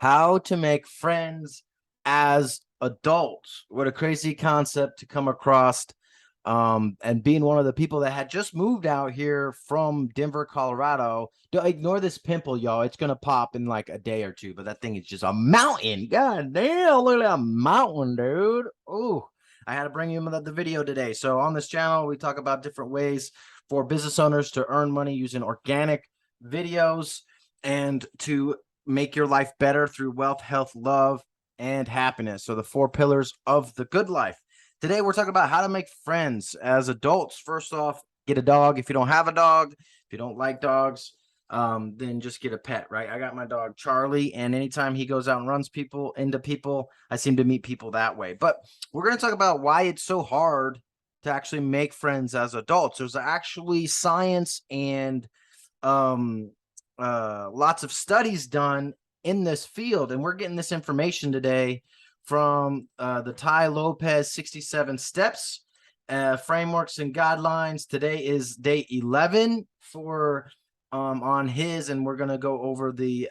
how to make friends as adults. What a crazy concept to come across. And being one of the people that had just moved out here from Denver, Colorado. Don't ignore this pimple, y'all. It's gonna pop in like a day or two, but that thing is just a mountain. God damn, look at a mountain, dude. Oh, I had to bring you the video today. So on this channel, we talk about different ways for business owners to earn money using organic videos and to make your life better through wealth, health, love, and happiness. So the 4 pillars of the good life. Today, we're talking about how to make friends as adults. First off, get a dog. If you don't have a dog, if you don't like dogs, then just get a pet, right? I got my dog, Charlie, and anytime he goes out and runs into people, I seem to meet people that way. But we're going to talk about why it's so hard to actually make friends as adults. There's actually science and lots of studies done in this field, and we're getting this information today from the Ty Lopez 67 steps, frameworks and guidelines. Today is day 11 for on his, and we're going to go over the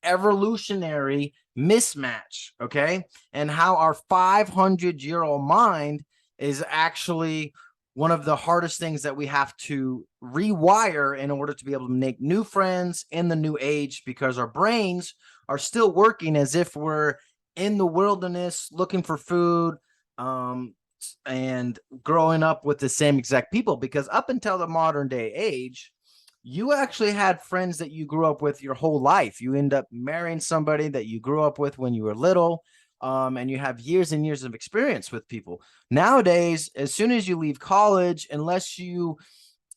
evolutionary mismatch, okay, and how our 500-year-old mind is actually one of the hardest things that we have to rewire in order to be able to make new friends in the new age, because our brains are still working as if we're in the wilderness looking for food and growing up with the same exact people. Because up until the modern day age, you actually had friends that you grew up with your whole life. You end up marrying somebody that you grew up with when you were little, and you have years and years of experience with people. Nowadays, as soon as you leave college, unless you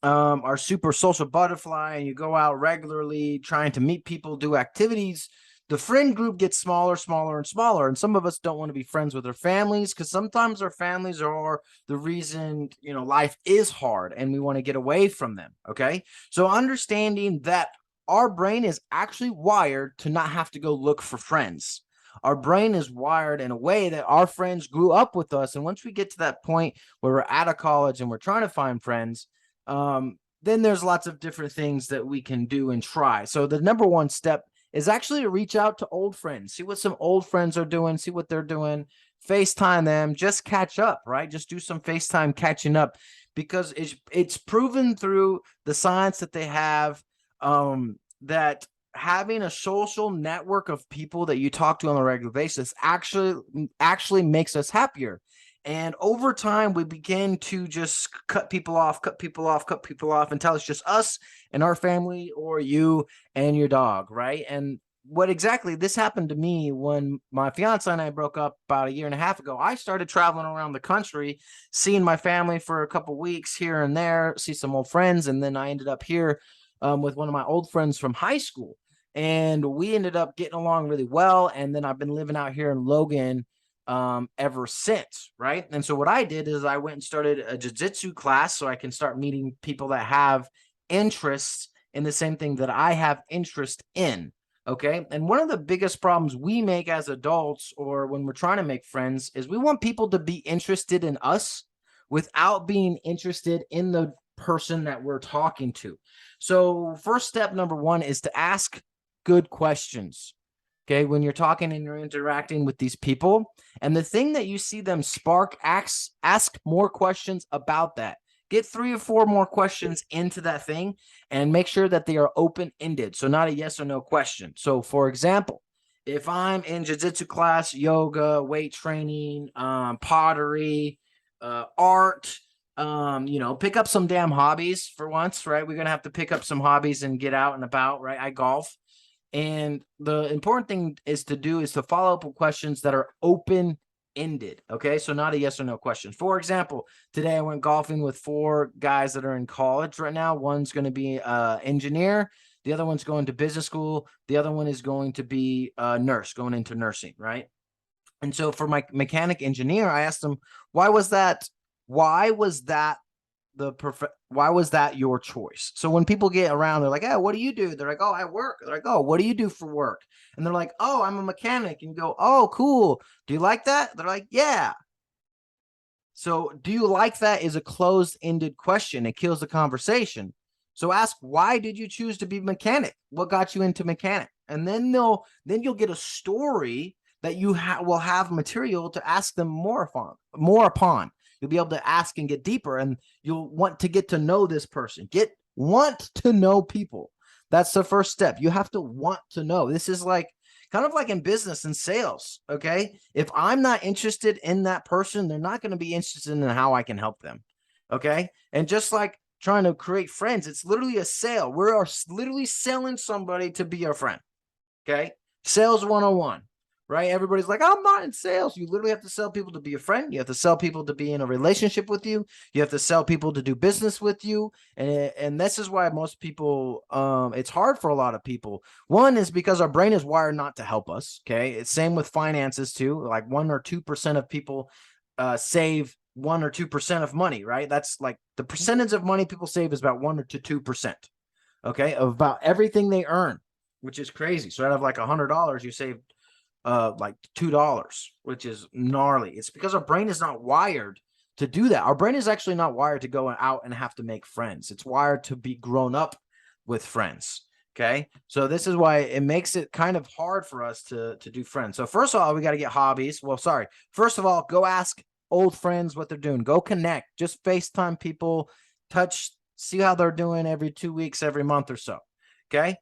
are super social butterfly and you go out regularly trying to meet people, do activities, the friend group gets smaller, smaller, and smaller. And some of us don't want to be friends with our families because sometimes our families are the reason, life is hard and we want to get away from them. Okay. So understanding that our brain is actually wired to not have to go look for friends. Our brain is wired in a way that our friends grew up with us. And once we get to that point where we're out of college and we're trying to find friends, then there's lots of different things that we can do and try. So the number one step is actually to reach out to old friends, see what some old friends are doing, see what they're doing, FaceTime them, just catch up, right? Just do some FaceTime catching up, because it's proven through the science that they have that having a social network of people that you talk to on a regular basis actually makes us happier. And over time, we begin to just cut people off until it's just us and our family, or you and your dog, right? And what exactly this happened to me when my fiance and I broke up about 1.5 years ago. I started traveling around the country, seeing my family for a couple weeks here and there, see some old friends, and then I ended up here with one of my old friends from high school, and we ended up getting along really well. And then I've been living out here in Logan ever since, right? And so what I did is I went and started a jiu-jitsu class so I can start meeting people that have interests in the same thing that I have interest in, okay? And one of the biggest problems we make as adults, or when we're trying to make friends, is we want people to be interested in us without being interested in the person that we're talking to. So first step number 1 is to ask good questions. Okay, when you're talking and you're interacting with these people, and the thing that you see them spark, ask more questions about that. Get 3 or 4 more questions into that thing and make sure that they are open-ended. So not a yes or no question. So for example, if I'm in jiu-jitsu class, yoga, weight training, pottery, art, pick up some damn hobbies for once, right? We're going to have to pick up some hobbies and get out and about, right? I golf. And the important thing is to follow up with questions that are open-ended, okay? So not a yes or no question. For example, today I went golfing with 4 guys that are in college right now. One's going to be an engineer. The other one's going to business school. The other one is going to be a nurse, going into nursing, right? And so for my mechanic engineer, I asked him, why was that your choice? So when people get around, they're like, "Oh, what do you do?" They're like, "Oh, I work." They're like, "Oh, what do you do for work?" And they're like, "Oh, I'm a mechanic." And you go, "Oh, cool. Do you like that?" They're like, "Yeah." So do you like that is a closed-ended question. It kills the conversation. So ask, why did you choose to be a mechanic? What got you into mechanic? And then you'll get a story that you will have material to ask them more upon. You'll be able to ask and get deeper, and you'll want to get to know this person. Want to know people. That's the first step. You have to want to know. This is like kind of like in business and sales. Okay. If I'm not interested in that person, they're not going to be interested in how I can help them. Okay. And just like trying to create friends, it's literally a sale. We're literally selling somebody to be our friend. Okay. Sales 101. Right? Everybody's like, I'm not in sales. You literally have to sell people to be a friend. You have to sell people to be in a relationship with you. You have to sell people to do business with you. And this is why most people, it's hard for a lot of people. One is because our brain is wired not to help us. Okay. It's same with finances too. Like 1 or 2% of people save 1 or 2% of money, right? That's like the percentage of money people save is about 1 to 2%. Okay. Of about everything they earn, which is crazy. So out of like $100, you save like $2, which is gnarly. It's because our brain is not wired to do that. Our brain is actually not wired to go out and have to make friends. It's wired to be grown up with friends. Okay. So this is why it makes it kind of hard for us to do friends. So first of all, we got to get hobbies. Well, sorry. First of all, go ask old friends what they're doing. Go connect. Just FaceTime people, see how they're doing every 2 weeks, every month or so. Okay.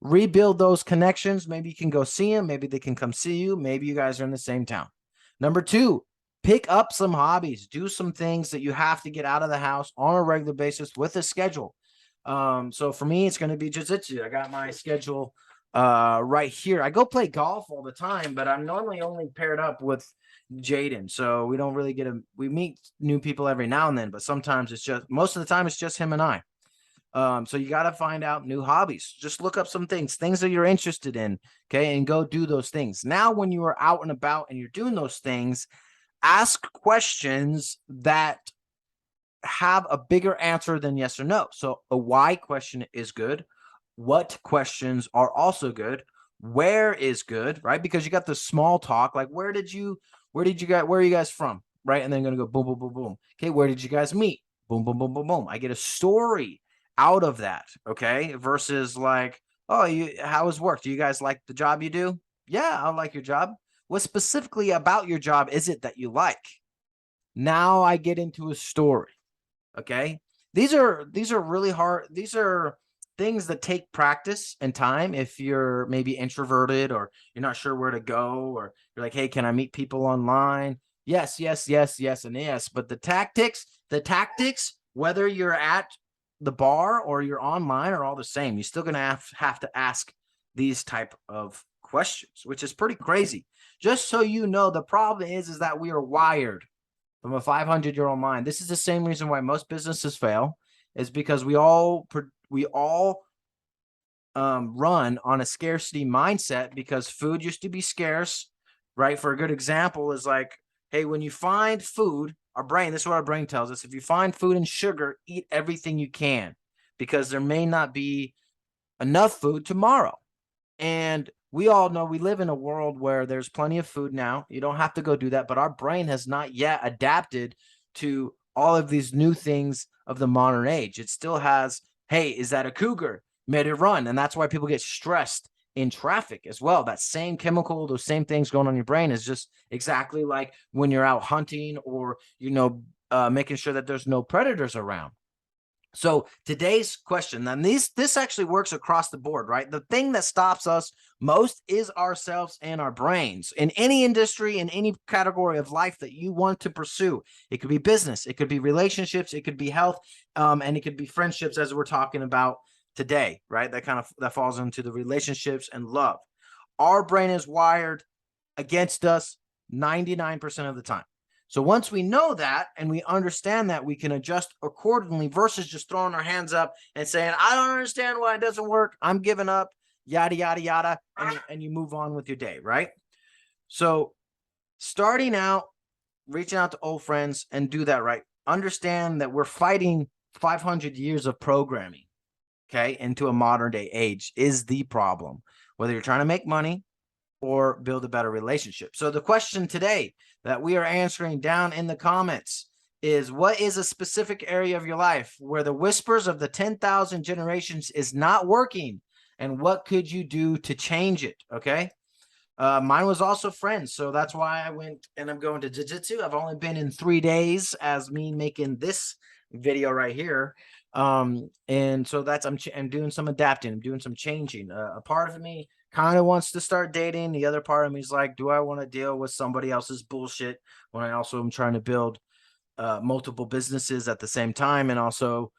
Rebuild those connections. Maybe you can go see them. Maybe they can come see you. Maybe you guys are in the same town. Number 2, pick up some hobbies. Do some things that you have to get out of the house on a regular basis with a schedule. So for me, it's going to be jiu-jitsu. I got my schedule right here. I go play golf all the time, but I'm normally only paired up with Jaden. So we don't really we meet new people every now and then, but sometimes most of the time it's just him and I. So you got to find out new hobbies. Just look up some things that you're interested in. Okay. And go do those things. Now, when you are out and about and you're doing those things, ask questions that have a bigger answer than yes or no. So a why question is good. What questions are also good. Where is good, right? Because you got the small talk, like where are you guys from? Right. And then going to go boom, boom, boom, boom. Okay. Where did you guys meet? Boom, boom, boom, boom, boom. I get a story out of that. Okay. Versus like, oh, how was work? Do you guys like the job you do? Yeah, I like your job. What specifically about your job is it that you like? Now I get into a story. Okay. These are really hard. These are things that take practice and time. If you're maybe introverted or you're not sure where to go, or you're like, hey, can I meet people online? Yes, yes, yes, yes, and yes. But the tactics, whether you're at the bar or you're online, are all the same. You're still going to have to ask these type of questions, which is pretty crazy. Just so you know, the problem is that we are wired from a 500-year-old mind. This is the same reason why most businesses fail, is because we all run on a scarcity mindset, because food used to be scarce, right? For a good example is like, hey, when you find food, this is what our brain tells us. If you find food and sugar, eat everything you can, because there may not be enough food tomorrow. And we all know we live in a world where there's plenty of food now. You don't have to go do that, but our brain has not yet adapted to all of these new things of the modern age. It still has, hey, is that a cougar? Made it run. And that's why people get stressed in traffic as well. That same chemical, those same things going on in your brain is just exactly like when you're out hunting or, making sure that there's no predators around. So today's question, and this actually works across the board, right? The thing that stops us most is ourselves and our brains. In any industry, in any category of life that you want to pursue, it could be business, it could be relationships, it could be health, and it could be friendships, as we're talking about today, right? That falls into the relationships and love. Our brain is wired against us 99% of the time. So once we know that and we understand that, we can adjust accordingly versus just throwing our hands up and saying, I don't understand why it doesn't work. I'm giving up, yada, yada, yada. And you move on with your day, right? So starting out, reaching out to old friends and do that right. Understand that we're fighting 500 years of programming, okay, into a modern day age is the problem, whether you're trying to make money or build a better relationship. So the question today that we are answering down in the comments is, what is a specific area of your life where the whispers of the 10,000 generations is not working and what could you do to change it? Okay. Mine was also friends. So that's why I went and I'm going to jiu-jitsu. I've only been in 3 days as me making this video right here. And so that's, I'm doing some adapting. I'm doing some changing. A part of me kind of wants to start dating. The other part of me is like, do I want to deal with somebody else's bullshit when I also am trying to build multiple businesses at the same time, and also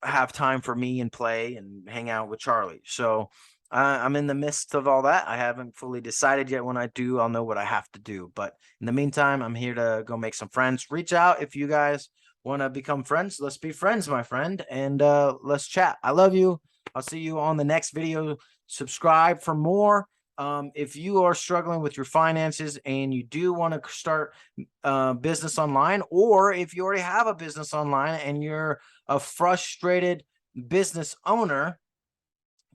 have time for me and play and hang out with Charlie. So I'm in the midst of all that. I haven't fully decided yet. When I do, I'll know what I have to do. But in the meantime, I'm here to go make some friends. Reach out if you guys want to become friends. Let's be friends, my friend, and let's chat. I love you. I'll see you on the next video. Subscribe for more. If you are struggling with your finances and you do want to start business online, or if you already have a business online and you're a frustrated business owner,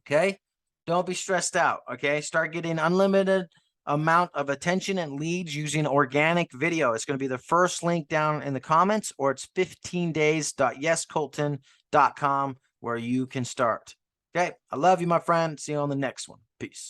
okay, don't be stressed out. Okay, start getting unlimited amount of attention and leads using organic video. It's going to be the first link down in the comments, or it's 15days.yescolton.com where you can start. Okay, I love you, my friend. See you on the next one. Peace.